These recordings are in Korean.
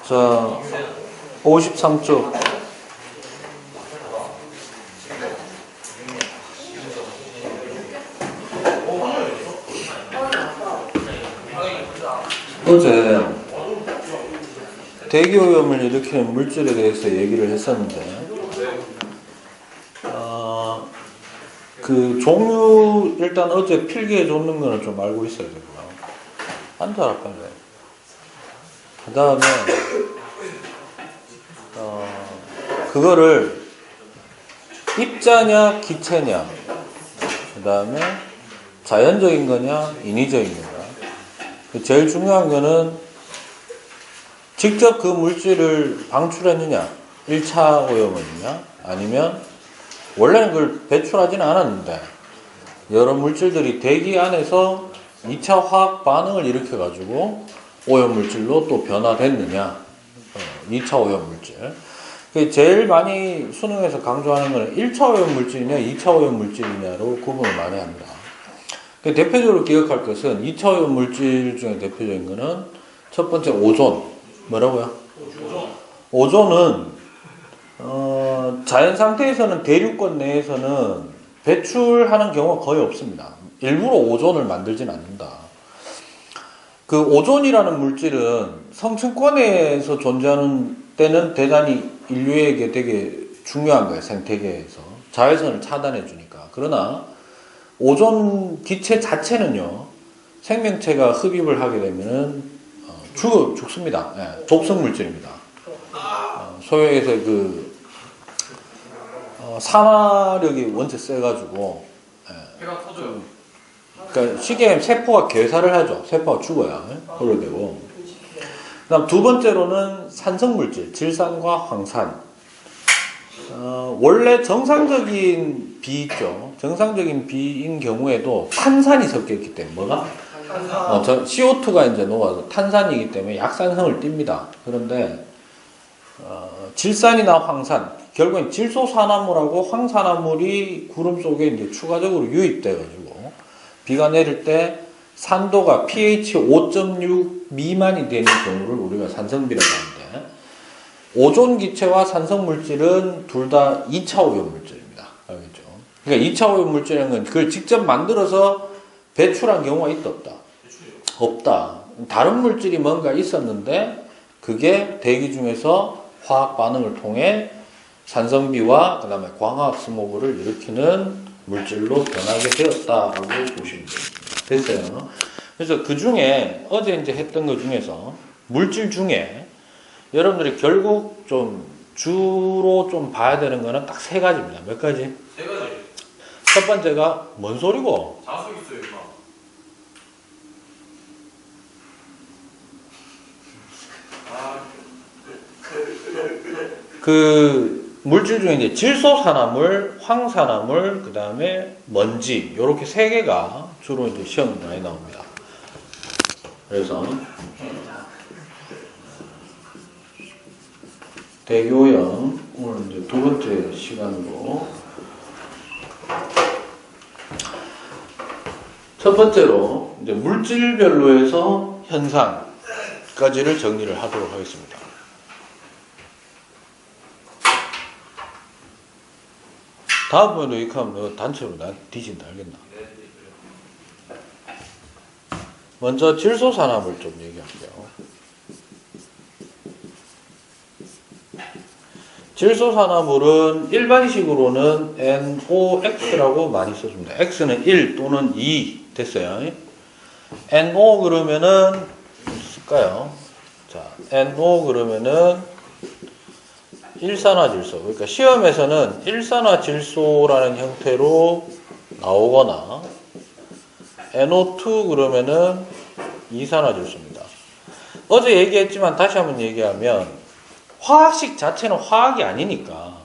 자, 53쪽. 어제 대기오염을 일으키는 물질에 대해서 얘기를 했었는데, 그 종류 일단 어제 필기해 줬는 거는 좀 알고 있어야 되고요. 앉아라 빨리. 그 다음에 그거를 입자냐 기체냐, 그 다음에 자연적인 거냐 인위적인 거냐. 제일 중요한 거는 직접 그 물질을 방출했느냐, 1차 오염이냐, 아니면 원래는 그걸 배출하지는 않았는데 여러 물질들이 대기 안에서 2차 화학 반응을 일으켜 가지고 오염물질로 또 변화됐느냐, 2차 오염물질. 제일 많이 수능에서 강조하는 거는 1차 오염물질이냐 2차 오염물질이냐로 구분을 많이 합니다. 대표적으로 기억할 것은 2차 오염물질 중에 대표적인 거는 첫 번째 오존. 뭐라고요? 오존은 자연 상태에서는 대륙권 내에서는 배출하는 경우가 거의 없습니다. 일부러 오존을 만들진 않는다. 그 오존이라는 물질은 성층권에서 존재하는 때는 대단히 인류에게 되게 중요한 거예요. 생태계에서 자외선을 차단해 주니까. 그러나 오존 기체 자체는요, 생명체가 흡입을 하게 되면은 죽습니다. 예, 독성 물질입니다. 소위에서 그 산화력이 원체 세가지고, 배가 터져요. 그러니까 쉽게 얘기하면 세포가 괴사를 하죠. 세포가 죽어야 그렇게 되고. 그다음 두 번째로는 산성물질, 질산과 황산. 원래 정상적인 비 있죠. 정상적인 비인 경우에도 탄산이 섞여 있기 때문에 뭐가? CO2가 이제 녹아서 탄산이기 때문에 약산성을 띱니다. 그런데 질산이나 황산, 결국엔 질소산화물하고 황산화물이 구름 속에 이제 추가적으로 유입돼가지고 비가 내릴 때 산도가 pH 5.6 미만이 되는 경우를 우리가 산성비라고 하는데, 오존 기체와 산성 물질은 둘 다 2차 오염 물질입니다. 알겠죠? 그러니까 2차 오염 물질이라는 건 그걸 직접 만들어서 배출한 경우가 있다 없다? 없다. 다른 물질이 뭔가 있었는데 그게 대기 중에서 화학 반응을 통해 산성비와 그 다음에 광화학 스모그를 일으키는 물질로 변하게 되었다라고 보시면 됩니다. 됐어요? 그래서 그 중에 어제 이제 했던 것 중에서 물질 중에 여러분들이 결국 좀 주로 좀 봐야 되는 거는 딱 세 가지입니다. 몇 가지? 세 가지. 첫 번째가 뭔 소리고? 자석 있어요, 임마. 그 물질 중에 이제 질소산화물, 황산화물, 그 다음에 먼지, 요렇게 세 개가 주로 이제 시험에 많이 나옵니다. 그래서 대기오염 오늘 이제 두 번째 시간으로 첫 번째로 이제 물질별로 해서 현상까지를 정리를 하도록 하겠습니다. 다음번에도 이렇게 하면 너 단체로 난 뒤진다, 알겠나? 먼저 질소산화물 좀 얘기할게요. 질소산화물은 일반식으로는 NOx라고 많이 써줍니다. X는 1 또는 2 됐어요. NO 그러면은 쓸까요? 자, NO 그러면은 일산화질소. 그러니까 시험에서는 일산화질소라는 형태로 나오거나 NO2 그러면은 이산화질소입니다. 어제 얘기했지만 다시 한번 얘기하면 화학식 자체는 화학이 아니니까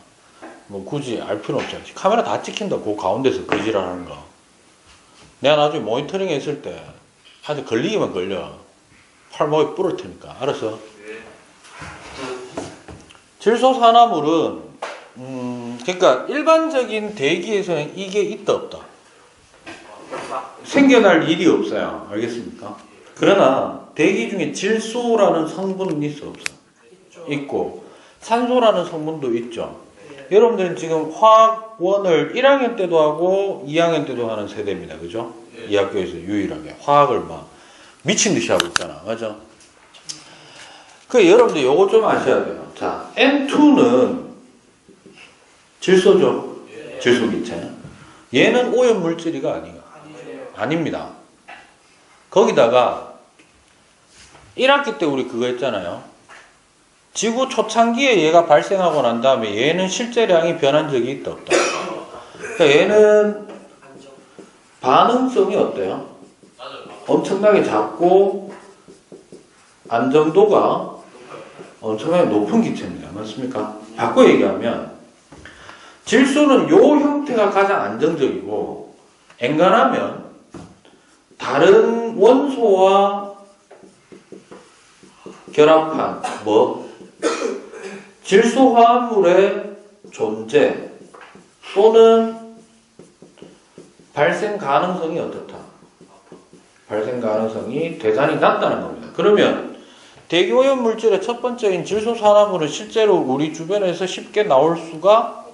뭐 굳이 알 필요는 없잖아요. 카메라 다 찍힌다. 그 가운데서 거지랄하는 거. 내가 나중에 모니터링 했을 때 한테 걸리기만 걸려. 팔목에 뿌릴 테니까. 알았어? 질소산화물은 그러니까 일반적인 대기에서는 이게 있다 없다? 생겨날 일이 없어요. 알겠습니까? 그러나 대기 중에 질소라는 성분은 있어 없어? 있고 산소라는 성분도 있죠. 여러분들은 지금 화학원을 1학년 때도 하고 2학년 때도 하는 세대입니다. 그죠? 이 학교에서 유일하게 화학을 막 미친 듯이 하고 있잖아. 맞아? 그 여러분들 요거 좀 아셔야 돼요. 자, N2는 질소죠. 질소기체. 얘는 오염 물질이가 아닙니다. 거기다가 1학기 때 우리 그거 했잖아요. 지구 초창기에 얘가 발생하고 난 다음에 얘는 실제량이 변한 적이 있다 없다. 그러니까 얘는 반응성이 어때요? 엄청나게 작고 안정도가 엄청나게 높은 기체입니다. 맞습니까? 바꿔 얘기하면 질소는 요 형태가 가장 안정적이고 엔간하면 다른 원소와 결합한 질소 화합물의 존재 또는 발생 가능성이 어떻다? 발생 가능성이 대단히 낮다는 겁니다. 그러면 대기오염 물질의 첫 번째인 질소산화물은 실제로 우리 주변에서 쉽게 나올 수가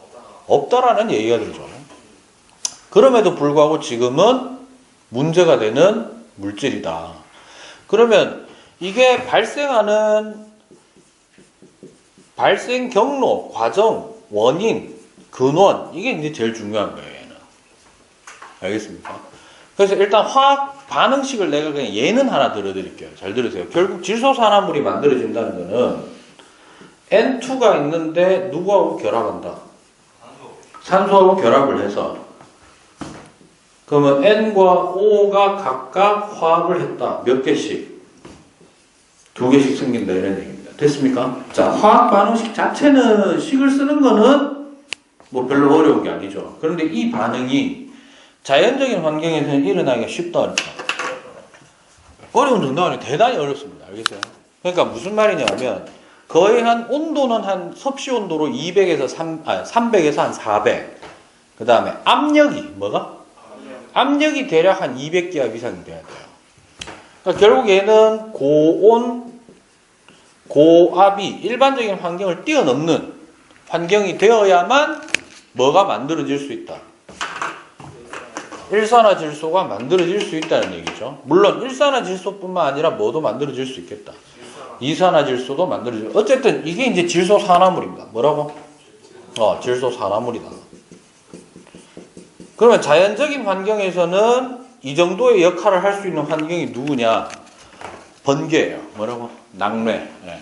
없다라는 얘기가 되죠. 그럼에도 불구하고 지금은 문제가 되는 물질이다. 그러면 이게 발생하는 발생 경로, 과정, 원인, 근원 이게 이제 제일 중요한 거예요. 얘는. 알겠습니까? 그래서 일단 화학 반응식을 내가 그냥 얘는 하나 들어드릴게요. 잘 들으세요. 결국 질소산화물이 만들어진다는 거는 N2가 있는데 누구하고 결합한다? 산소하고 결합을 해서 그러면 N과 O가 각각 화합을 했다. 몇 개씩? 2개씩 생긴다 이런 얘기입니다. 됐습니까? 자, 화학 반응식 자체는 식을 쓰는 거는 뭐 별로 어려운 게 아니죠. 그런데 이 반응이 자연적인 환경에서는 일어나기가 쉽다 그러니까. 어려운 정도가 아니라 대단히 어렵습니다. 알겠어요? 그러니까 무슨 말이냐면 거의 한 온도는 한 섭씨 온도로 200에서 300에서 한 400. 그 다음에 압력이 뭐가? 압력이 대략 한 200기압 이상이 돼야 돼요. 그러니까 결국 얘는 고온, 고압이 일반적인 환경을 뛰어넘는 환경이 되어야만 뭐가 만들어질 수 있다. 일산화질소가 만들어질 수 있다는 얘기죠. 물론 일산화질소뿐만 아니라 뭐도 만들어질 수 있겠다. 이산화질소도 만들어질. 어쨌든 이게 이제 질소산화물입니다. 뭐라고? 질소산화물이다. 그러면 자연적인 환경에서는 이 정도의 역할을 할 수 있는 환경이 누구냐? 번개예요. 뭐라고? 낙뢰. 예.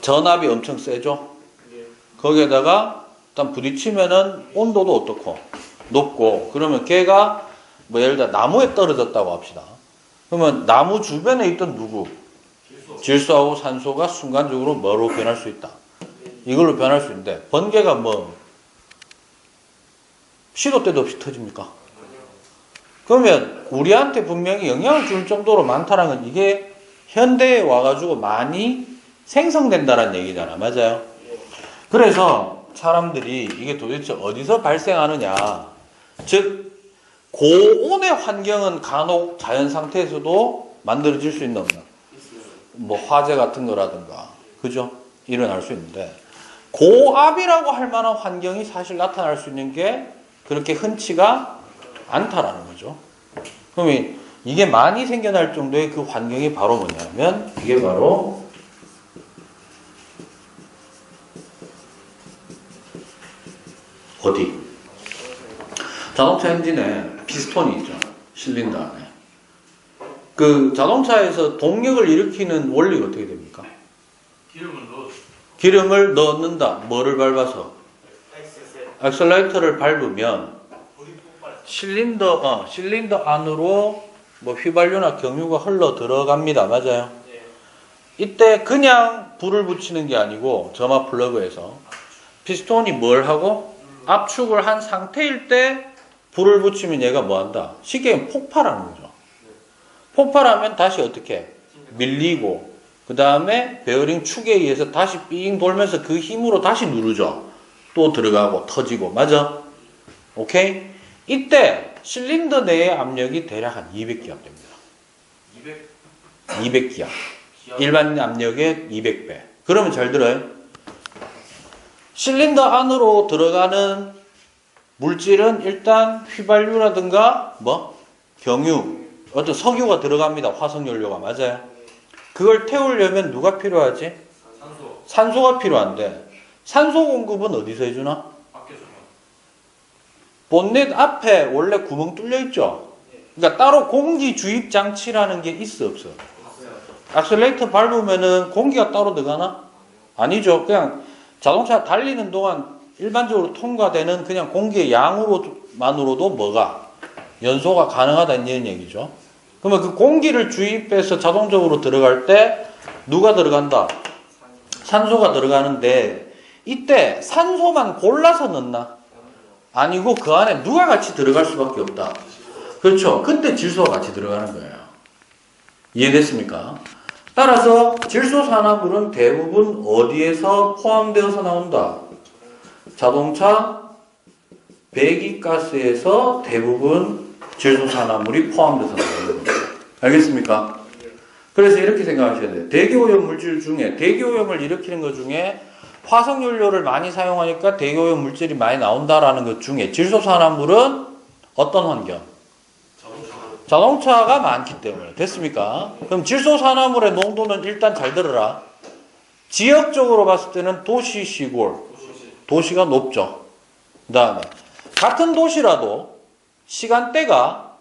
전압이 엄청 세죠. 거기에다가 일단 부딪히면은 온도도 어떻고 높고 그러면 걔가 뭐 예를 들어 나무에 떨어졌다고 합시다. 그러면 나무 주변에 있던 누구? 질소하고 산소가 순간적으로 뭐로 변할 수 있다. 이걸로 변할 수 있는데 번개가 뭐 시도 때도 없이 터집니까? 그러면 우리한테 분명히 영향을 줄 정도로 많다는 건 이게 현대에 와가지고 많이 생성된다는 얘기잖아. 맞아요? 그래서 사람들이 이게 도대체 어디서 발생하느냐. 즉 고온의 환경은 간혹 자연 상태에서도 만들어질 수 있는 없나? 뭐 화재 같은 거라든가 그죠? 일어날 수 있는데 고압이라고 할 만한 환경이 사실 나타날 수 있는 게 그렇게 흔치가 않다라는 거죠. 그러면 이게 많이 생겨날 정도의 그 환경이 바로 뭐냐면 이게 바로 어디? 자동차 엔진에 피스톤이 있죠. 실린더 안에. 그 자동차에서 동력을 일으키는 원리가 어떻게 됩니까? 기름을 넣는다. 뭐를 밟아서? 액셀레이터를 밟으면 실린더 안으로 뭐 휘발유나 경유가 흘러 들어갑니다. 맞아요? 이때 그냥 불을 붙이는 게 아니고 점화 플러그에서 피스톤이 뭘 하고 압축을 한 상태일 때 불을 붙이면 얘가 뭐 한다? 쉽게 얘기하면 폭발하는 거죠. 폭발하면 다시 어떻게? 밀리고 그 다음에 베어링 축에 의해서 다시 삥 돌면서 그 힘으로 다시 누르죠. 또 들어가고 터지고 맞아? 오케이? 이때 실린더 내의 압력이 대략 한 200기압 됩니다. 200기압. 일반 압력의 200배. 그러면 잘 들어요. 실린더 안으로 들어가는 물질은 일단 휘발유라든가 경유, 어떤 석유가 들어갑니다. 화석연료가. 맞아요. 그걸 태우려면 누가 필요하지? 산소. 산소가 필요한데 산소 공급은 어디서 해주나? 밖에서. 본넷 앞에 원래 구멍 뚫려 있죠. 그러니까 따로 공기 주입 장치라는 게 있어 없어? 악셀레이터 밟으면은 공기가 따로 들어가나? 아니죠. 그냥 자동차 달리는 동안 일반적으로 통과되는 그냥 공기의 양으로만으로도 연소가 가능하다 이런 얘기죠. 그러면 그 공기를 주입해서 자동적으로 들어갈 때 누가 들어간다? 산소가 들어가는데 이때 산소만 골라서 넣나? 아니고 그 안에 누가 같이 들어갈 수밖에 없다. 그렇죠. 그때 질소가 같이 들어가는 거예요. 이해됐습니까? 따라서 질소산화물은 대부분 어디에서 포함되어서 나온다? 자동차 배기가스에서 대부분 질소산화물이 포함돼서 나오는 겁니다. 알겠습니까? 그래서 이렇게 생각하셔야 돼요. 대기오염 물질 중에 대기오염을 일으키는 것 중에 화석연료를 많이 사용하니까 대기오염 물질이 많이 나온다라는 것 중에 질소산화물은 어떤 환경? 자동차가 많기 때문에. 됐습니까? 그럼 질소산화물의 농도는 일단 잘 들어라. 지역적으로 봤을 때는 도시, 시골. 도시가 높죠. 그 다음에 같은 도시라도 시간대가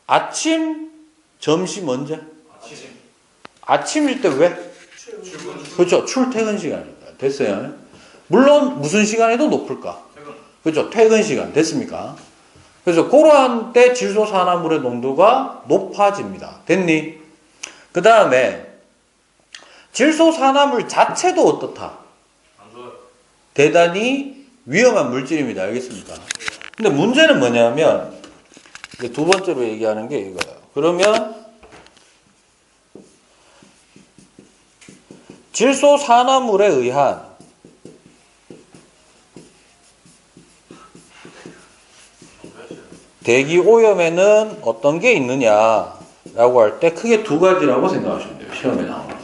아침, 점심 언제? 아침일 때 왜? 그렇죠. 출퇴근 시간입니다. 됐어요. 물론 무슨 시간에도 높을까? 그렇죠. 퇴근 시간. 됐습니까? 그래서 그러한 때 질소산화물의 농도가 높아집니다. 됐니? 그 다음에 질소산화물 자체도 어떻다? 대단히 위험한 물질입니다. 알겠습니까? 근데 문제는 뭐냐면 두 번째로 얘기하는 게 이거예요. 그러면 질소산화물에 의한 대기오염에는 어떤 게 있느냐라고 할 때 크게 두 가지라고 생각하시면 돼요. 시험에 나오는 거는.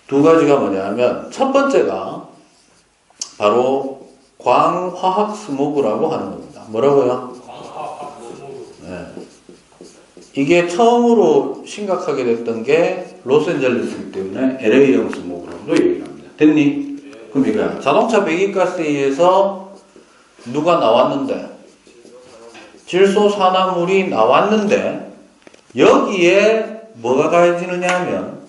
두 가지가 뭐냐면 첫 번째가 바로 광화학 스모그라고 하는 겁니다. 뭐라고요? 네. 이게 처음으로 심각하게 됐던 게 로스앤젤레스이기 때문에 LA형 스모그라고도 얘기를 합니다. 됐니? 그럼 이거야. 자동차 배기가스에 의해서 누가 나왔는데? 질소산화물이 나왔는데 여기에 뭐가 가해지느냐 하면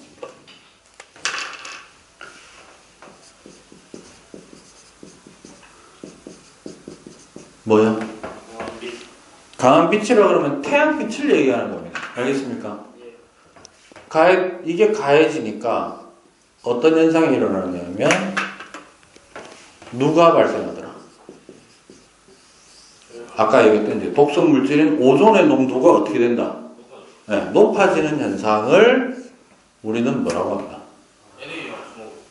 뭐야? 강한 빛이라 그러면 태양빛을 얘기하는 겁니다. 알겠습니까? 이게 가해지니까 어떤 현상이 일어나냐면 누가 발생하더라? 아까 얘기했던 이제 독성 물질인 오존의 농도가 어떻게 된다? 네, 높아지는 현상을 우리는 뭐라고 합니다?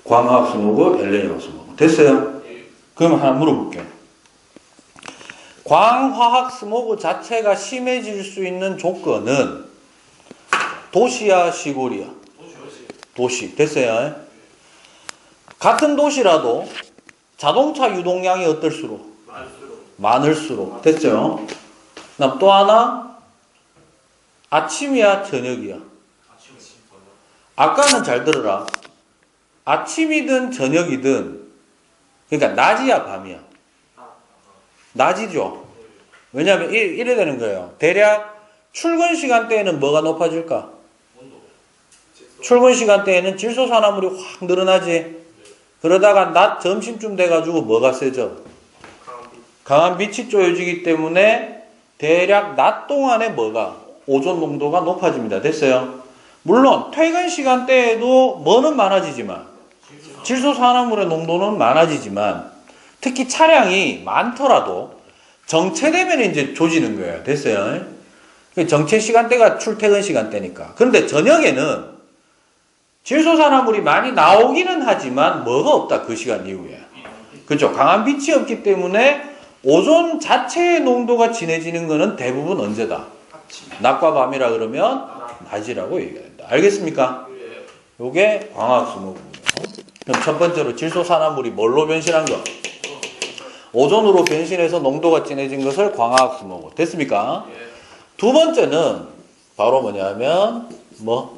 광화학 스모그, LA형 스모그. 됐어요? 그럼 하나 물어볼게요. 광화학 스모그 자체가 심해질 수 있는 조건은 도시야, 시골이야? 도시. 됐어요? 같은 도시라도 자동차 유동량이 어떨수록? 많을수록. 됐죠? 그다음 또 하나, 아침이야, 저녁이야? 아까는 잘 들어라. 아침이든 저녁이든, 그러니까 낮이야, 밤이야? 낮이죠. 왜냐하면 이래 되는 거예요. 대략 출근 시간대에는 뭐가 높아질까? 출근 시간대에는 질소산화물이 확 늘어나지. 그러다가 낮 점심쯤 돼가지고 뭐가 세져? 강한 빛이 쪼여지기 때문에 대략 낮 동안에 오존 농도가 높아집니다. 됐어요? 물론 퇴근 시간대에도 뭐는 많아지지만 질소산화물의 농도는 많아지지만 특히 차량이 많더라도 정체되면 이제 조지는 거예요. 됐어요? 정체 시간대가 출퇴근 시간대니까. 그런데 저녁에는 질소산화물이 많이 나오기는 하지만 뭐가 없다. 그 시간 이후에. 그렇죠? 강한 빛이 없기 때문에 오존 자체의 농도가 진해지는 것은 대부분 언제다? 낮과 밤이라 그러면 낮이라고 얘기합니다. 알겠습니까? 요게 광학수목이고요. 그럼 첫 번째로 질소산화물이 뭘로 변신한 거? 오존으로 변신해서 농도가 진해진 것을 광학수목. 됐습니까? 예. 두 번째는 바로 뭐냐면 산성.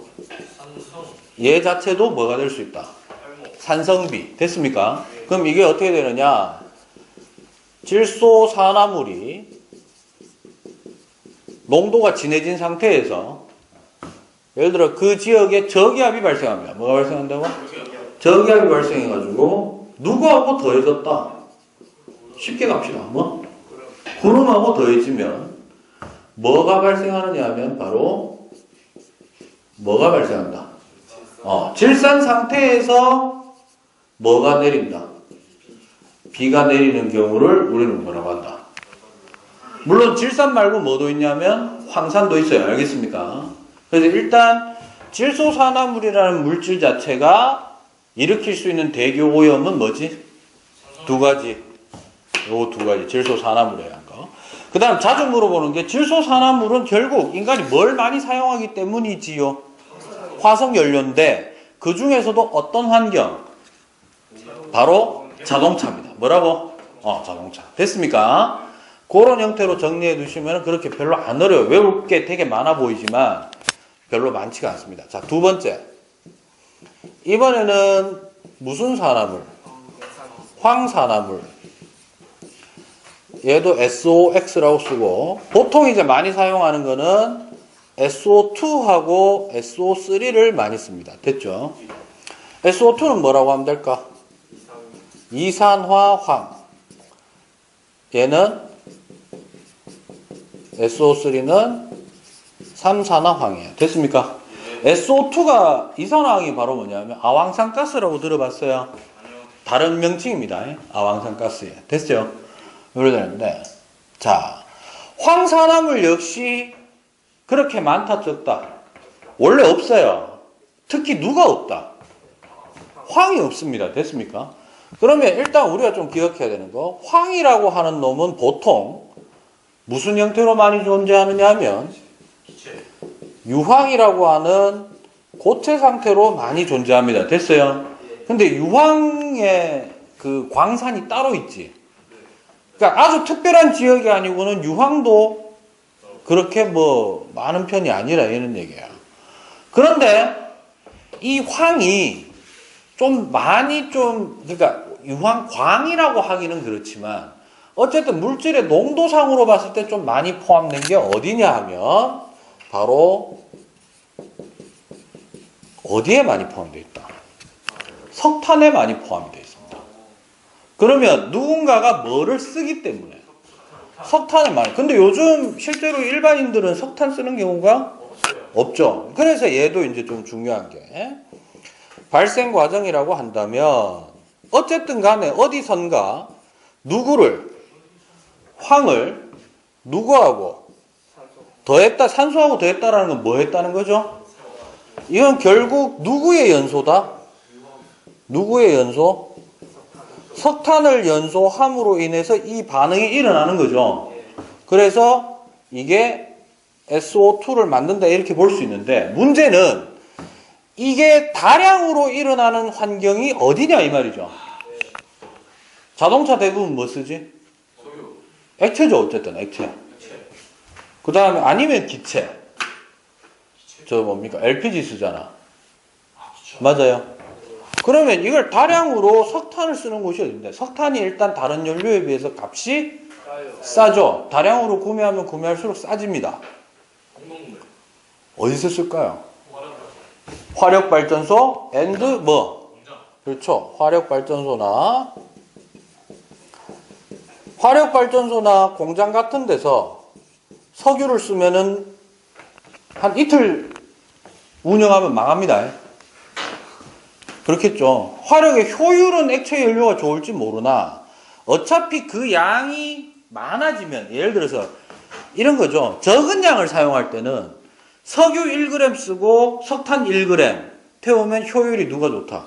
얘 자체도 뭐가 될 수 있다? 탈모. 산성비. 됐습니까? 그럼 이게 어떻게 되느냐? 질소산화물이 농도가 진해진 상태에서 예를 들어 그 지역에 저기압이 발생합니다. 뭐가 발생한다고? 저기압이 발생해가지고 누구하고 더해졌다? 쉽게 갑시다. 구름하고 더해지면 뭐가 발생하느냐 하면 바로 뭐가 발생한다? 질산 상태에서 뭐가 내린다? 비가 내리는 경우를 우리는 뭐라고 한다? 물론 질산 말고 뭐도 있냐면 황산도 있어요. 알겠습니까? 그래서 일단 질소산화물이라는 물질 자체가 일으킬 수 있는 대교 오염은 뭐지? 두 가지. 요 두 가지. 질소산화물에 한 거. 그 다음 자주 물어보는 게 질소산화물은 결국 인간이 뭘 많이 사용하기 때문이지요? 화석연료인데 그 중에서도 어떤 환경? 바로 자동차입니다. 뭐라고? 자동차. 됐습니까? 그런 형태로 정리해 두시면 그렇게 별로 안 어려워요. 외울 게 되게 많아 보이지만 별로 많지가 않습니다. 자, 두 번째. 이번에는 무슨 산화물? 황산화물. 얘도 SOX라고 쓰고 보통 이제 많이 사용하는 거는 SO2하고 SO3를 많이 씁니다. 됐죠? SO2는 뭐라고 하면 될까? 이산화황. 얘는 SO3는 삼산화황이에요. 됐습니까? SO2가 이산화황이 바로 뭐냐면 아황산가스라고 들어봤어요? 다른 명칭입니다. 아황산가스예요. 됐죠? 이렇게 되는데 자, 황산화물 역시 그렇게 많다 적다? 원래 없어요. 특히 누가 없다? 황이 없습니다. 됐습니까? 그러면 일단 우리가 좀 기억해야 되는 거, 황이라고 하는 놈은 보통 무슨 형태로 많이 존재하느냐 하면 유황이라고 하는 고체 상태로 많이 존재합니다. 됐어요? 근데 유황의 그 광산이 따로 있지. 그러니까 아주 특별한 지역이 아니고는 유황도 그렇게 많은 편이 아니라 이런 얘기야. 그런데 이 황이 그러니까 유황광이라고 하기는 그렇지만 어쨌든 물질의 농도상으로 봤을 때 좀 많이 포함된 게 어디냐 하면 바로 어디에 많이 포함되어 있다? 석탄에 많이 포함이 되어 있습니다. 그러면 누군가가 뭐를 쓰기 때문에 석탄을 많이. 근데 요즘 실제로 일반인들은 석탄 쓰는 경우가 없죠. 그래서 얘도 이제 좀 중요한 게 발생 과정이라고 한다면 어쨌든 간에 어디선가 황을 누구하고 더했다, 산소하고 더했다라는 건 뭐 했다는 거죠? 이건 결국 누구의 연소다? 누구의 연소? 석탄을 연소함으로 인해서 이 반응이 일어나는 거죠. 그래서 이게 SO2를 만든다 이렇게 볼 수 있는데 문제는 이게 다량으로 일어나는 환경이 어디냐 이 말이죠. 자동차 대부분 뭐 쓰지? 액체죠. 어쨌든 액체. 그 다음에 아니면 기체. 저 뭡니까? LPG 쓰잖아. 맞아요. 그러면 이걸 다량으로 석탄을 쓰는 곳이 어딘데? 석탄이 일단 다른 연료에 비해서 값이 싸죠. 다량으로 구매하면 구매할수록 싸집니다. 어디서 쓸까요? 화력발전소 앤드 그렇죠. 화력발전소나 공장 같은 데서 석유를 쓰면은 한 이틀 운영하면 망합니다. 그렇겠죠. 화력의 효율은 액체 연료가 좋을지 모르나 어차피 그 양이 많아지면 예를 들어서 이런 거죠. 적은 양을 사용할 때는 석유 1g 쓰고 석탄 1g 태우면 효율이 누가 좋다?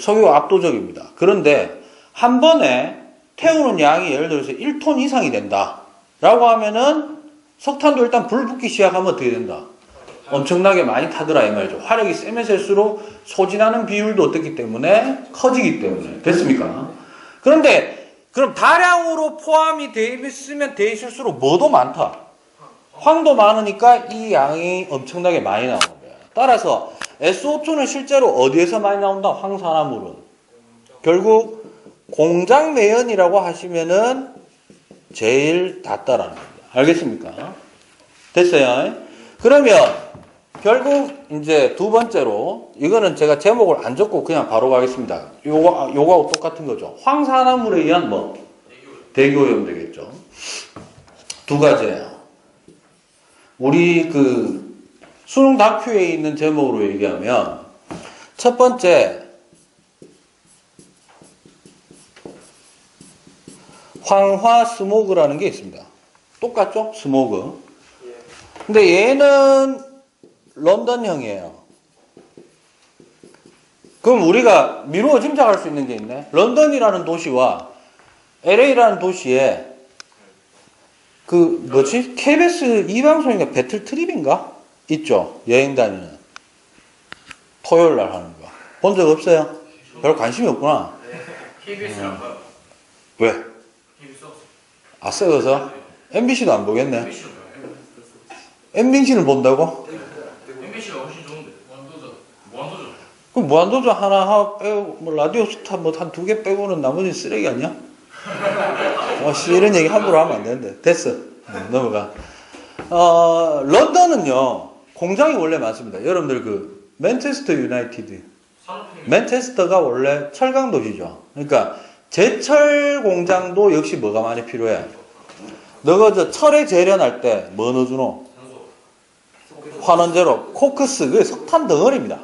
석유가 압도적입니다. 그런데 한 번에 태우는 양이 예를 들어서 1톤 이상이 된다 라고 하면은 석탄도 일단 불 붙기 시작하면 어떻게 된다? 엄청나게 많이 타더라 이 말이죠. 화력이 세면 셀수록 소진하는 비율도 어떻기 때문에 커지기 때문에. 됐습니까? 그런데 그럼 다량으로 포함이 돼 있으면 돼 있을수록 뭐도 많다. 황도 많으니까 이 양이 엄청나게 많이 나오는 거야. 따라서 SO2는 실제로 어디에서 많이 나온다? 황산화물은. 결국 공장 매연이라고 하시면은 제일 닿다라는 겁니다. 알겠습니까? 됐어요? 그러면 결국 이제 두 번째로 이거는 제가 제목을 안 적고 그냥 바로 가겠습니다. 요거하고 똑같은 거죠. 황산화물에 의한 뭐 대기오염 되겠죠. 두 가지예요. 우리 그 수능 다큐에 있는 제목으로 얘기하면 첫 번째 황화 스모그라는 게 있습니다. 똑같죠? 스모그. 근데 얘는 런던형이에요. 그럼 우리가 미루어 짐작할 수 있는 게 있네. 런던이라는 도시와 LA라는 도시에 그 뭐지? KBS 이 방송인가 배틀 트립인가? 있죠. 여행 다니는 토요일 날 하는 거. 본 적 없어요? 별 관심이 없구나. KBS랑 봐요. 왜? KBS 없어. 아, 썩어서? MBC도 안 보겠네. MBC로 봐요. MBC는 본다고? MBC가 훨씬 좋은데. 무한도전. 그럼 무한도전 하나 빼고, 뭐 라디오 스타 뭐 한 2개 빼고는 나머지 쓰레기 아니야? 이런 얘기 함부로 하면 안 되는데. 됐어. 넘어가. 런던은요, 공장이 원래 많습니다. 여러분들 그, 맨체스터 유나이티드. 맨체스터가 원래 철강 도시죠. 그러니까, 제철 공장도 역시 뭐가 많이 필요해? 너가 저 철에 재련할 때 뭐 넣어주노? 환원제로, 코크스, 그게 석탄 덩어리입니다.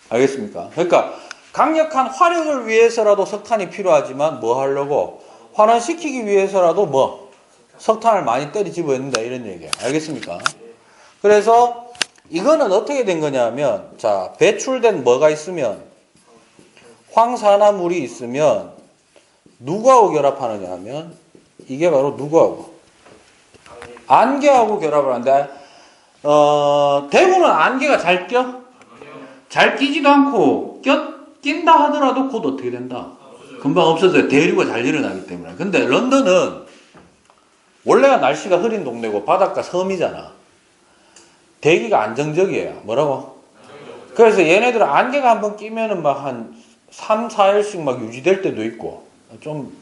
알겠습니까? 그러니까, 강력한 화력을 위해서라도 석탄이 필요하지만 뭐 하려고? 환원시키기 위해서라도 뭐? 석탄을 많이 때리 집어넣는다 이런 얘기예요. 알겠습니까? 그래서 이거는 어떻게 된 거냐면 자, 배출된 뭐가 있으면 황산화물이 있으면 누구하고 결합하느냐 하면 이게 바로 누구하고? 안개하고 결합을 하는데 대구는 안개가 잘 껴? 잘 끼지도 않고 낀다 하더라도 곧 어떻게 된다? 금방 없어져요. 대류가 잘 일어나기 때문에. 근데 런던은 원래가 날씨가 흐린 동네고 바닷가 섬이잖아. 대기가 안정적이에요. 뭐라고? 그래서 얘네들은 안개가 한번 끼면은 막 한 3, 4일씩 막 유지될 때도 있고 좀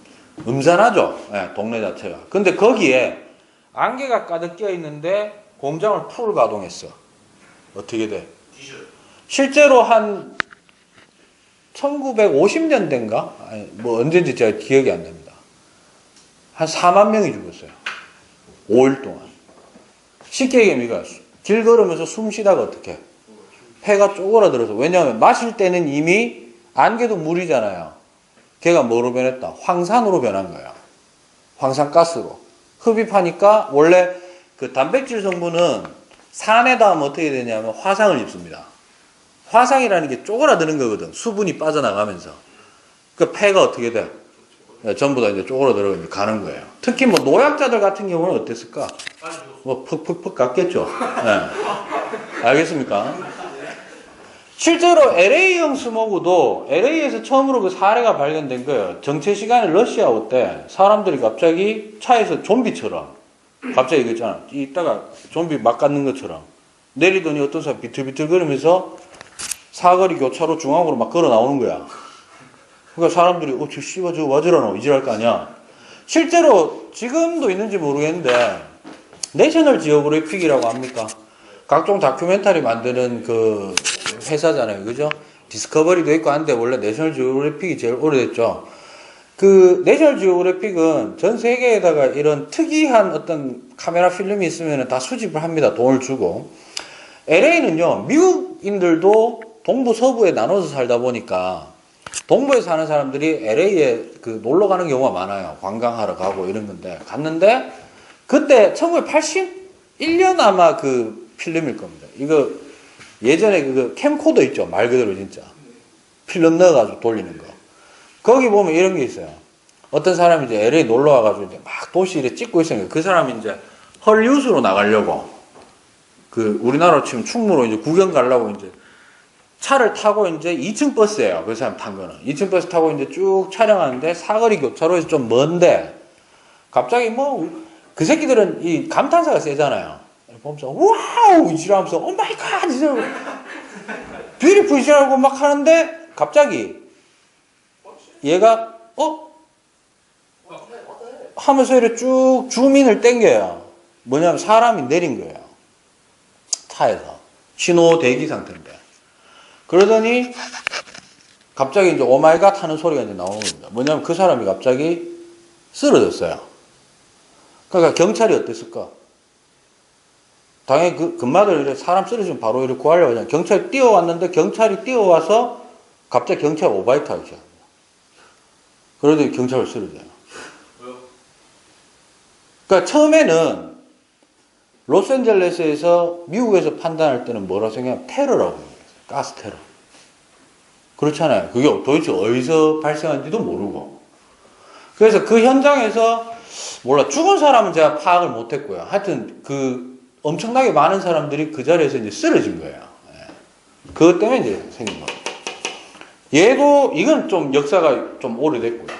음산하죠. 네, 동네 자체가. 근데 거기에 안개가 가득 껴 있는데 공장을 풀 가동했어. 어떻게 돼? 실제로 한 1950년대인가? 아니, 뭐 언제인지 제가 기억이 안 납니다. 한 4만 명이 죽었어요. 5일 동안. 쉽게 얘기하면 길 걸으면서 숨 쉬다가 어떻게? 폐가 쪼그라들어서. 왜냐하면 마실 때는 이미 안개도 물이잖아요. 걔가 뭐로 변했다? 황산으로 변한 거야. 황산가스로. 흡입하니까 원래 그 단백질 성분은 산에다 하면 어떻게 되냐면 화상을 입습니다. 화상이라는 게 쪼그라드는 거거든. 수분이 빠져나가면서. 그 폐가 어떻게 돼? 전부 다 이제 쪼그라들어 가는 거예요. 특히 뭐 노약자들 같은 경우는 어땠을까? 뭐 푹푹푹 갔겠죠. 네. 알겠습니까? 실제로 LA형 스모그도 LA에서 처음으로 그 사례가 발견된 거예요. 정체 시간에 러시아워 때 사람들이 갑자기 차에서 좀비처럼 갑자기 이거 있잖아. 이따가 좀비 막 갖는 것처럼 내리더니 어떤 사람 비틀비틀 거리면서 사거리 교차로 중앙으로 막 걸어 나오는 거야. 그러니까 사람들이 저 씨발 저거 와저라노 이질할 거 아니야. 실제로 지금도 있는지 모르겠는데 내셔널 지오그래픽이라고 합니까? 각종 다큐멘터리 만드는 그 회사잖아요. 그죠? 디스커버리도 있고 한데 원래 내셔널 지오그래픽이 제일 오래됐죠. 그 내셔널 지오그래픽은 전 세계에다가 이런 특이한 어떤 카메라 필름이 있으면 다 수집을 합니다. 돈을 주고. LA는요, 미국인들도 동부 서부에 나눠서 살다 보니까 동부에 사는 사람들이 LA에 그 놀러 가는 경우가 많아요. 관광하러 가고 이런 건데 갔는데 그때 1981년 아마 그 필름일 겁니다. 이거 예전에 그 캠코더 있죠. 말 그대로 진짜 필름 넣어가지고 돌리는 거. 거기 보면 이런 게 있어요. 어떤 사람이 이제 LA 놀러 와가지고 이제 막 도시 이래 찍고 있으니까 그 사람이 이제 헐리우드로 나가려고 그 우리나라로 치면 충무로 이제 구경 가려고 이제 차를 타고 이제 2층 버스예요. 그 사람 탄 거는 2층 버스 타고 이제 쭉 촬영하는데 사거리 교차로에서 좀 먼데 갑자기 뭐 그 새끼들은 이 감탄사가 세잖아요. 보면서 와우 이지라면서 오 마이 갓 뷰티풀이라고 막 하는데 갑자기 얘가 하면서 이렇게 쭉 줌인을 땡겨요. 뭐냐면 사람이 내린 거예요. 차에서 신호 대기 상태인데 그러더니 갑자기 이제 오마이갓 하는 소리가 이제 나오는 겁니다. 뭐냐면 그 사람이 갑자기 쓰러졌어요. 그러니까 경찰이 어땠을까? 당연히 그 금마들 이렇게 사람 쓰러지면 바로 이렇게 구하려고 하잖아요. 경찰이 뛰어왔는데 경찰이 뛰어와서 갑자기 경찰 오바이트 하기 시작합니다. 그러더니 경찰을 쓰러져요. 왜요? 그러니까 처음에는 로스앤젤레스에서 미국에서 판단할 때는 뭐라고 생각하면 테러라고 생각했어요. 가스 테러. 그렇잖아요. 그게 도대체 어디서 발생한지도 모르고. 그래서 그 현장에서 몰라 죽은 사람은 제가 파악을 못했고요. 하여튼 그 엄청나게 많은 사람들이 그 자리에서 이제 쓰러진 거예요. 그것 때문에 이제 생긴 거예요. 얘도 이건 좀 역사가 좀 오래됐고요.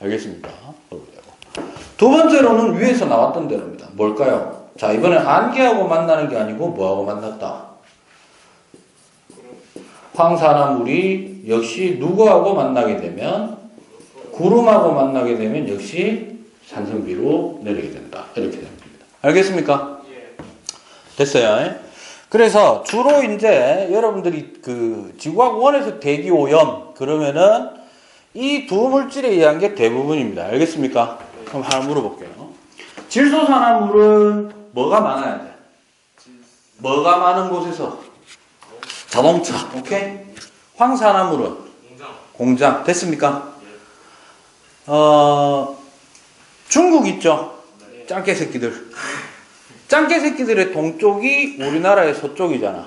알겠습니까? 오래되고. 두 번째로는 위에서 나왔던 대로입니다. 뭘까요? 자, 이번엔 안개하고 만나는 게 아니고 뭐하고 만났다? 황산화물이 역시 누구하고 만나게 되면 구름하고 만나게 되면 역시 산성비로 내리게 된다. 이렇게 됩니다. 알겠습니까? 됐어요. 그래서 주로 이제 여러분들이 그 지구과학 1에서 대기 오염 그러면은 이 두 물질에 의한 게 대부분입니다. 알겠습니까? 그럼 하나 물어볼게요. 질소산화물은 뭐가 많아야 돼? 뭐가 많은 곳에서? 자동차. 오케이? 황산화물은? 공장. 됐습니까? 중국 있죠? 짱깨 새끼들. 짱깨 새끼들의 동쪽이 우리나라의 서쪽이잖아.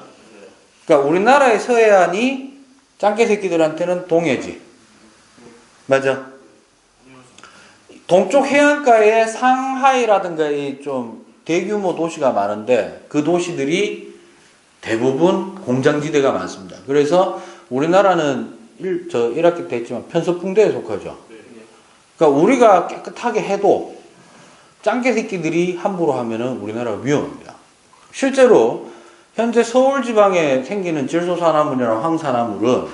그러니까 우리나라의 서해안이 짱깨 새끼들한테는 동해지. 맞아. 동쪽 해안가에 상하이라든가 좀 대규모 도시가 많은데 그 도시들이 대부분 공장지대가 많습니다. 그래서 우리나라는 1학기 때 했지만 편서풍대에 속하죠. 그러니까 우리가 깨끗하게 해도 짱깨 새끼들이 함부로 하면은 우리나라가 위험합니다. 실제로 현재 서울 지방에 생기는 질소산화물이나 황산화물은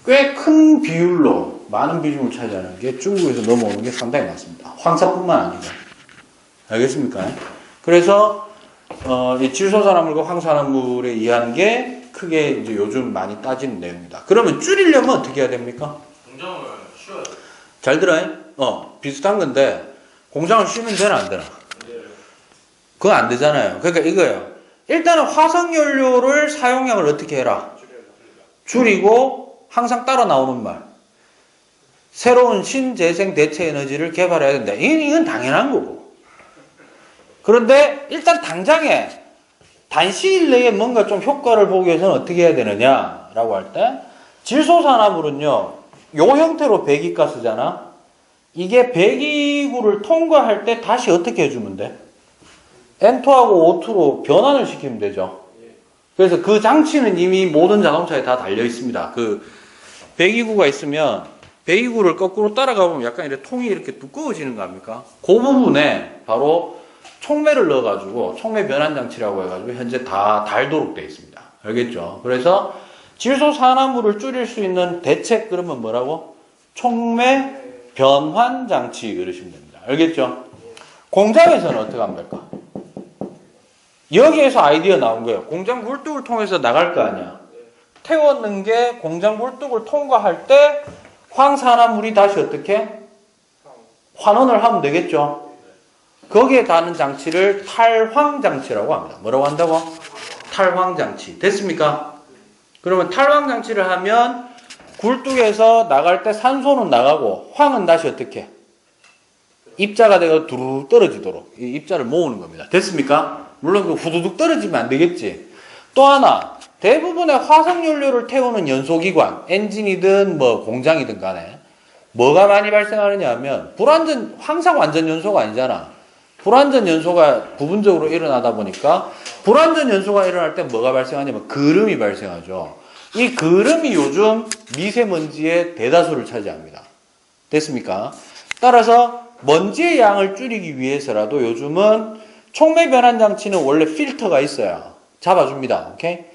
꽤 큰 비율로 많은 비중을 차지하는 게 중국에서 넘어오는 게 상당히 많습니다. 황사뿐만 아니고. 알겠습니까? 그래서 이 질소산화물과 황산화물에 의한 게 크게 이제 요즘 많이 따지는 내용입니다. 그러면 줄이려면 어떻게 해야 됩니까? 공장을 쉬어야 돼. 잘 들어요? 비슷한 건데 공장을 쉬면 되나 안 되나? 그거 안 되잖아요. 그러니까 이거예요. 일단은 화석연료를 사용량을 어떻게 해라? 줄이고 항상 따라 나오는 말. 새로운 신재생 대체 에너지를 개발해야 된다. 이건 당연한 거고. 그런데 일단 당장에 단시일 내에 뭔가 좀 효과를 보기 위해서는 어떻게 해야 되느냐라고 할 때 질소산화물은요. 요 형태로 배기가스잖아. 이게 배기구를 통과할 때 다시 어떻게 해주면 돼? N2하고 O2로 변환을 시키면 되죠. 그래서 그 장치는 이미 모든 자동차에 다 달려 있습니다. 그 배기구가 있으면 배기구를 거꾸로 따라가 보면 약간 이렇게 통이 이렇게 두꺼워지는 거 아닙니까? 그 부분에 바로 촉매를 넣어가지고 촉매 변환 장치라고 해가지고 현재 다 달도록 되어 있습니다. 알겠죠? 그래서 질소산화물을 줄일 수 있는 대책 그러면 뭐라고? 촉매 변환 장치 그러시면 됩니다. 알겠죠? 공장에서는 어떻게 하면 될까? 여기에서 아이디어 나온 거예요. 공장 굴뚝을 통해서 나갈 거 아니야. 태웠는 게 공장 굴뚝을 통과할 때 황산화물이 다시 어떻게? 환원을 하면 되겠죠. 거기에 닿는 장치를 탈황장치라고 합니다. 뭐라고 한다고? 탈황장치. 됐습니까? 그러면 탈황장치를 하면 굴뚝에서 나갈 때 산소는 나가고 황은 다시 어떻게? 입자가 되어 두루룩 떨어지도록 이 입자를 모으는 겁니다. 됐습니까? 물론 그 후두둑 떨어지면 안 되겠지. 또 하나 대부분의 화석연료를 태우는 연소기관 엔진이든 뭐 공장이든 간에 뭐가 많이 발생하느냐 하면 불완전 항상 완전 연소가 아니잖아. 불완전 연소가 부분적으로 일어나다 보니까 불완전 연소가 일어날 때 뭐가 발생하냐면 거름이 발생하죠. 이 거름이 요즘 미세먼지의 대다수를 차지합니다. 됐습니까? 따라서 먼지의 양을 줄이기 위해서라도 요즘은 촉매 변환 장치는 원래 필터가 있어요. 잡아줍니다. 오케이?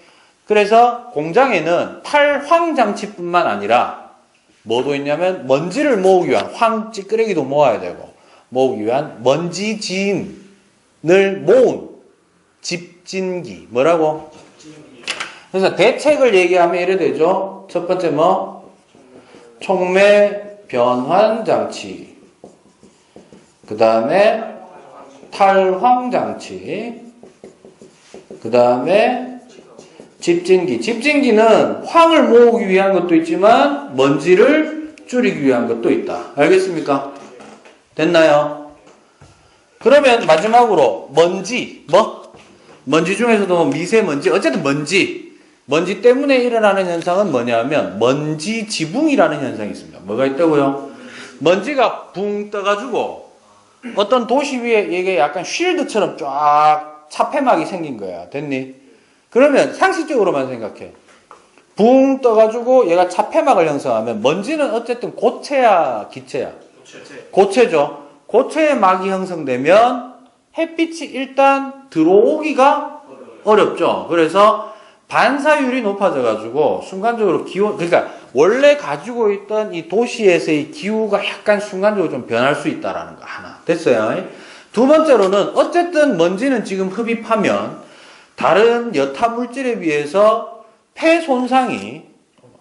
그래서 공장에는 탈황 장치뿐만 아니라 뭐도 있냐면 먼지를 모으기 위한 황 찌끄레기도 모아야 되고 모으기 위한 먼지 지인을 모은 집진기. 뭐라고? 그래서 대책을 얘기하면 이래 되죠. 첫 번째 뭐? 촉매 변환 장치. 그 다음에 탈황 장치. 그 다음에 집진기. 집진기는 황을 모으기 위한 것도 있지만 먼지를 줄이기 위한 것도 있다. 알겠습니까? 됐나요? 그러면 마지막으로 먼지. 뭐? 먼지 중에서도 미세먼지. 어쨌든 먼지. 먼지 때문에 일어나는 현상은 뭐냐면 먼지 지붕이라는 현상이 있습니다. 뭐가 있다고요? 먼지가 붕 떠가지고 어떤 도시 위에 이게 약간 쉴드처럼 쫙 차폐막이 생긴 거야. 됐니? 그러면 상식적으로만 생각해. 붕 떠가지고 얘가 차폐막을 형성하면 먼지는 어쨌든 고체야, 기체야? 고체죠. 고체의 막이 형성되면 햇빛이 일단 들어오기가 어렵죠. 그래서 반사율이 높아져가지고 순간적으로 기온, 그러니까 원래 가지고 있던 이 도시에서의 기후가 약간 순간적으로 좀 변할 수 있다라는 거 하나. 됐어요? 두 번째로는 어쨌든 먼지는 지금 흡입하면 다른 여타 물질에 비해서 폐 손상이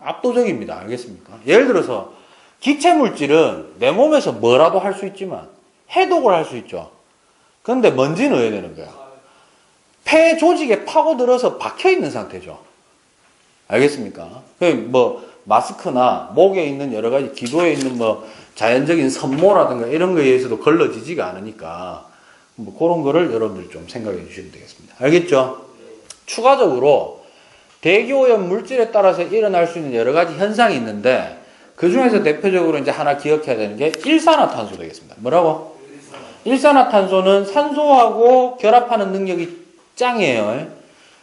압도적입니다. 알겠습니까? 예를 들어서 기체 물질은 내 몸에서 뭐라도 할 수 있지만 해독을 할 수 있죠. 그런데 먼지는 왜 되는 거야? 폐 조직에 파고들어서 박혀있는 상태죠. 알겠습니까? 뭐 마스크나 목에 있는 여러 가지 기도에 있는 뭐 자연적인 섬모라든가 이런 거에 의해서도 걸러지지가 않으니까 뭐 그런 거를 여러분들 좀 생각해 주시면 되겠습니다. 알겠죠? 추가적으로 대기오염 물질에 따라서 일어날 수 있는 여러 가지 현상이 있는데 그 중에서 대표적으로 이제 하나 기억해야 되는 게 일산화탄소 되겠습니다. 뭐라고? 일산화탄소는 산소하고 결합하는 능력이 짱이에요.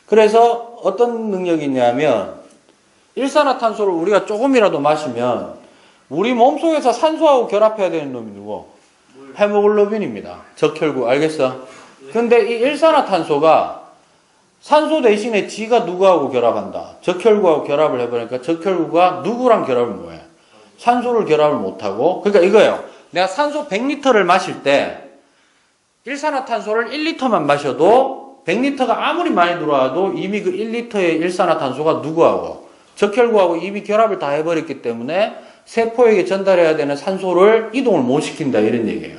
그래서 어떤 능력이 있냐면 일산화탄소를 우리가 조금이라도 마시면 우리 몸속에서 산소하고 결합해야 되는 놈이 누구? 헤모글로빈입니다. 적혈구. 알겠어? 근데 이 일산화탄소가 산소 대신에 지가 누구하고 결합한다? 적혈구하고 결합을 해버리니까 적혈구가 누구랑 결합을 못해? 산소를 결합을 못하고. 그러니까 이거예요. 내가 산소 100리터를 마실 때 일산화탄소를 1리터만 마셔도 100리터가 아무리 많이 들어와도 이미 그 1리터의 일산화탄소가 누구하고? 적혈구하고 이미 결합을 다 해버렸기 때문에 세포에게 전달해야 되는 산소를 이동을 못 시킨다 이런 얘기예요.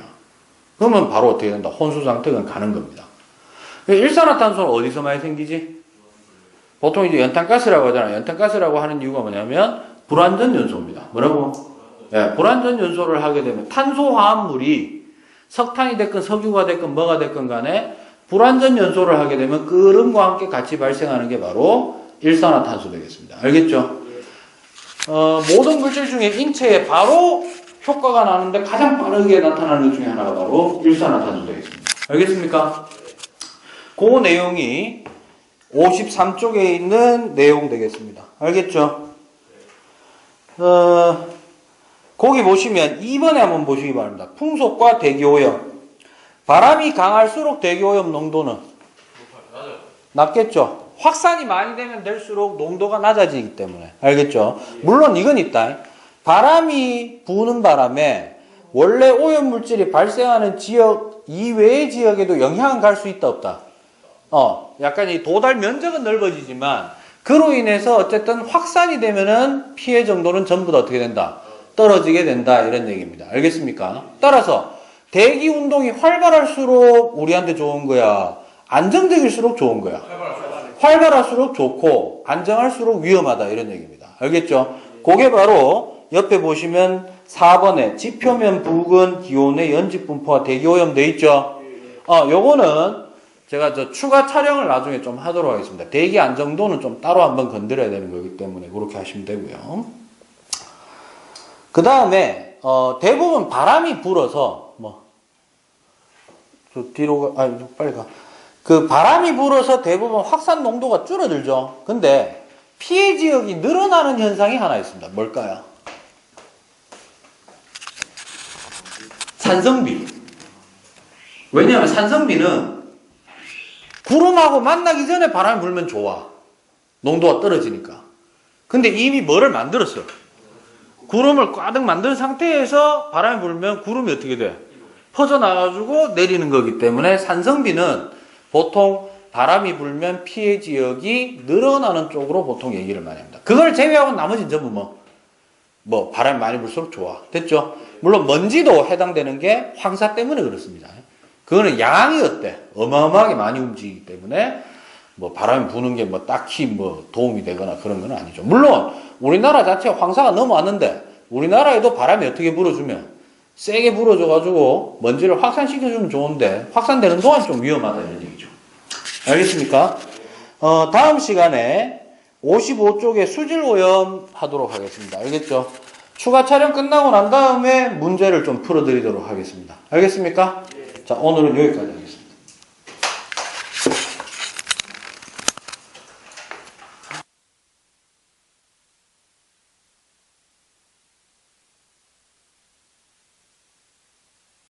그러면 바로 어떻게 된다? 혼수 상태가 가는 겁니다. 일산화탄소는 어디서 많이 생기지? 보통 이제 연탄가스라고 하잖아요. 연탄가스라고 하는 이유가 뭐냐면 불완전 연소입니다. 뭐라고? 예, 불완전 연소를 하게 되면 탄소화합물이 석탄이 됐건 석유가 됐건 뭐가 됐건 간에 불완전 연소를 하게 되면 끓음과 함께 같이 발생하는 게 바로 일산화탄소 되겠습니다. 알겠죠? 모든 물질 중에 인체에 바로 효과가 나는데 가장 빠르게 나타나는 것 중에 하나가 바로 일산화탄소 되겠습니다. 알겠습니까? 그 내용이 53쪽에 있는 내용 되겠습니다. 알겠죠? 거기 보시면 2번에 한번 보시기 바랍니다. 풍속과 대기오염. 바람이 강할수록 대기오염 농도는 낮겠죠? 확산이 많이 되면 될수록 농도가 낮아지기 때문에. 알겠죠? 물론 이건 있다. 바람이 부는 바람에 원래 오염물질이 발생하는 지역 이외의 지역에도 영향은 갈 수 있다 없다? 약간 이 도달 면적은 넓어지지만 그로 인해서 어쨌든 확산이 되면은 피해 정도는 전부 다 어떻게 된다? 떨어지게 된다 이런 얘기입니다. 알겠습니까? 따라서 대기 운동이 활발할수록 우리한테 좋은 거야? 안정적일수록 좋은 거야? 활발할수록 좋고 안정할수록 위험하다 이런 얘기입니다. 알겠죠? 그게 바로 옆에 보시면 4번에 지표면 부근 기온의 연직 분포와 대기오염 돼 있죠? 요거는 제가 추가 촬영을 나중에 좀 하도록 하겠습니다. 대기 안정도는 좀 따로 한번 건드려야 되는 거기 때문에 그렇게 하시면 되고요. 그 다음에 대부분 바람이 불어서 저 뒤로 가, 빨리 가. 그 바람이 불어서 대부분 확산 농도가 줄어들죠. 근데 피해 지역이 늘어나는 현상이 하나 있습니다. 뭘까요? 산성비. 왜냐하면 산성비는 구름하고 만나기 전에 바람이 불면 좋아. 농도가 떨어지니까. 근데 이미 뭐를 만들었어? 구름을 꽈득 만든 상태에서 바람이 불면 구름이 어떻게 돼? 퍼져나가지고 내리는 거기 때문에 산성비는 보통 바람이 불면 피해 지역이 늘어나는 쪽으로 보통 얘기를 많이 합니다. 그걸 제외하고 나머지는 전부 뭐 바람이 많이 불수록 좋아. 됐죠? 물론 먼지도 해당되는 게 황사 때문에 그렇습니다. 그거는 양이 어때? 어마어마하게 많이 움직이기 때문에 뭐 바람이 부는 게 뭐 딱히 뭐 도움이 되거나 그런 건 아니죠. 물론 우리나라 자체가 황사가 넘어왔는데 우리나라에도 바람이 어떻게 불어주면 세게 불어줘가지고 먼지를 확산시켜주면 좋은데 확산되는 동안 좀 위험하다 이런 얘기죠. 알겠습니까? 다음 시간에 55쪽에 수질 오염 하도록 하겠습니다. 알겠죠? 추가 촬영 끝나고 난 다음에 문제를 좀 풀어드리도록 하겠습니다. 알겠습니까? 자, 오늘은 여기까지 하겠습니다.